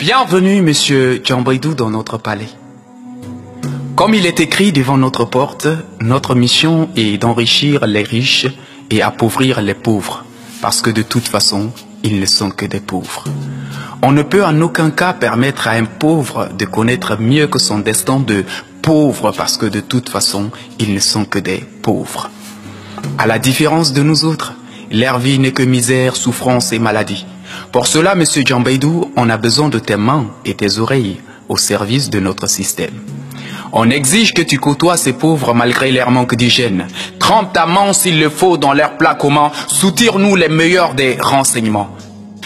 Bienvenue, monsieur Djambaydou, dans notre palais. Comme il est écrit devant notre porte, notre mission est d'enrichir les riches et appauvrir les pauvres, parce que de toute façon, ils ne sont que des pauvres. On ne peut en aucun cas permettre à un pauvre de connaître mieux que son destin de pauvre, parce que de toute façon, ils ne sont que des pauvres. À la différence de nous autres, leur vie n'est que misère, souffrance et maladie. Pour cela, monsieur Djambaydou, on a besoin de tes mains et tes oreilles au service de notre système. On exige que tu côtoies ces pauvres malgré leur manque d'hygiène. Trempe ta main s'il le faut dans leur plat commun. Soutire-nous les meilleurs des renseignements.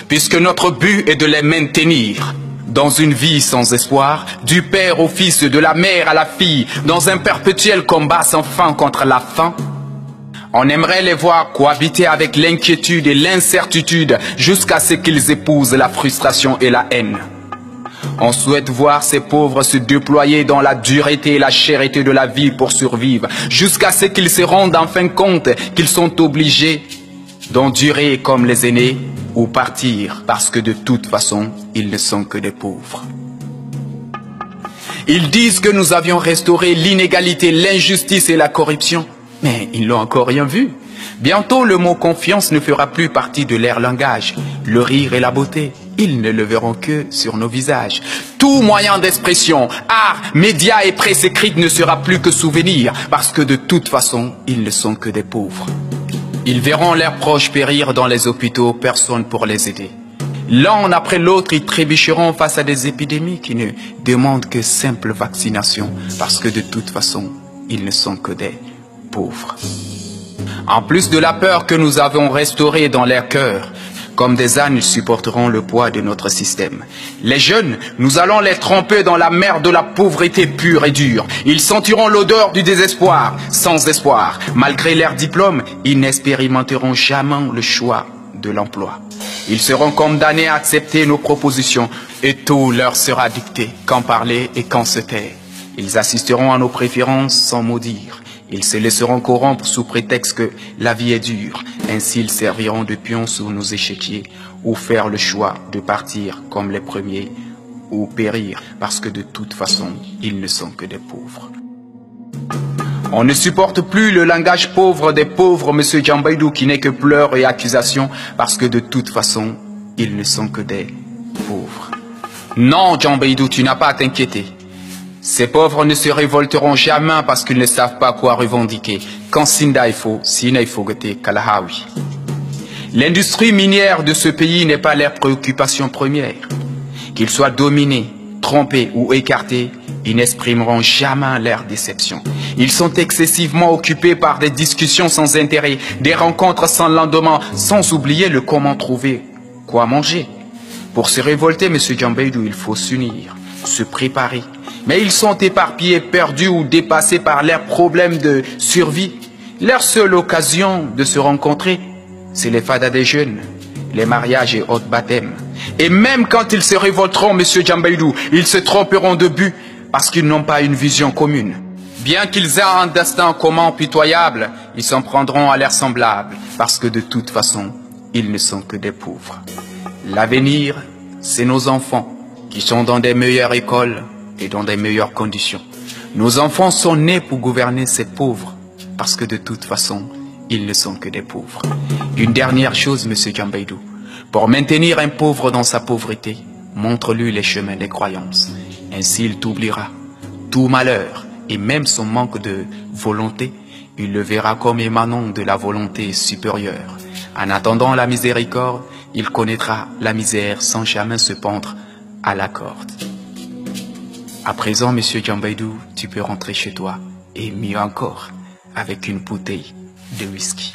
Puisque notre but est de les maintenir dans une vie sans espoir, du père au fils, de la mère à la fille, dans un perpétuel combat sans fin contre la faim. On aimerait les voir cohabiter avec l'inquiétude et l'incertitude jusqu'à ce qu'ils épousent la frustration et la haine. On souhaite voir ces pauvres se déployer dans la dureté et la chèreté de la vie pour survivre, jusqu'à ce qu'ils se rendent enfin compte qu'ils sont obligés d'endurer comme les aînés ou partir parce que de toute façon, ils ne sont que des pauvres. Ils disent que nous avions restauré l'inégalité, l'injustice et la corruption. Mais ils n'ont encore rien vu. Bientôt, le mot confiance ne fera plus partie de leur langage. Le rire et la beauté, ils ne le verront que sur nos visages. Tout moyen d'expression, art, médias et presse écrite ne sera plus que souvenir, parce que de toute façon, ils ne sont que des pauvres. Ils verront leurs proches périr dans les hôpitaux, personne pour les aider. L'un après l'autre, ils trébucheront face à des épidémies qui ne demandent que simple vaccination, parce que de toute façon, ils ne sont que des pauvres. En plus de la peur que nous avons restaurée dans leur cœur, comme des ânes, ils supporteront le poids de notre système. Les jeunes, nous allons les tremper dans la mer de la pauvreté pure et dure. Ils sentiront l'odeur du désespoir, sans espoir. Malgré leur diplôme, ils n'expérimenteront jamais le choix de l'emploi. Ils seront condamnés à accepter nos propositions et tout leur sera dicté, quand parler et quand se taire. Ils assisteront à nos préférences sans mot dire. Ils se laisseront corrompre sous prétexte que la vie est dure. Ainsi, ils serviront de pions sur nos échiquiers ou faire le choix de partir comme les premiers ou périr parce que de toute façon, ils ne sont que des pauvres. On ne supporte plus le langage pauvre des pauvres, monsieur Djambaydou, qui n'est que pleurs et accusations parce que de toute façon, ils ne sont que des pauvres. Non, Djambaydou, tu n'as pas à t'inquiéter. Ces pauvres ne se révolteront jamais parce qu'ils ne savent pas quoi revendiquer. Quand Sinda faut, Sina il faut goûter Kalahawi. L'industrie minière de ce pays n'est pas leur préoccupation première. Qu'ils soient dominés, trompés ou écartés, ils n'exprimeront jamais leur déception. Ils sont excessivement occupés par des discussions sans intérêt, des rencontres sans lendemain, sans oublier le comment trouver quoi manger. Pour se révolter, monsieur Djambaydou, il faut s'unir, se préparer. Mais ils sont éparpillés, perdus ou dépassés par leurs problèmes de survie. Leur seule occasion de se rencontrer, c'est les fadas des jeunes, les mariages et autres baptêmes. Et même quand ils se révolteront, monsieur Djambaydou, ils se tromperont de but parce qu'ils n'ont pas une vision commune. Bien qu'ils aient un destin commun pitoyable, ils s'en prendront à leurs semblables parce que de toute façon, ils ne sont que des pauvres. L'avenir, c'est nos enfants qui sont dans des meilleures écoles et dans des meilleures conditions. Nos enfants sont nés pour gouverner ces pauvres, parce que de toute façon, ils ne sont que des pauvres. Une dernière chose, monsieur Djambaydou, pour maintenir un pauvre dans sa pauvreté, montre-lui les chemins des croyances. Ainsi, il t'oubliera. Tout malheur, et même son manque de volonté, il le verra comme émanant de la volonté supérieure. En attendant la miséricorde, il connaîtra la misère sans jamais se pendre à la corde. À présent, monsieur Djambaydou, tu peux rentrer chez toi, et mieux encore, avec une bouteille de whisky.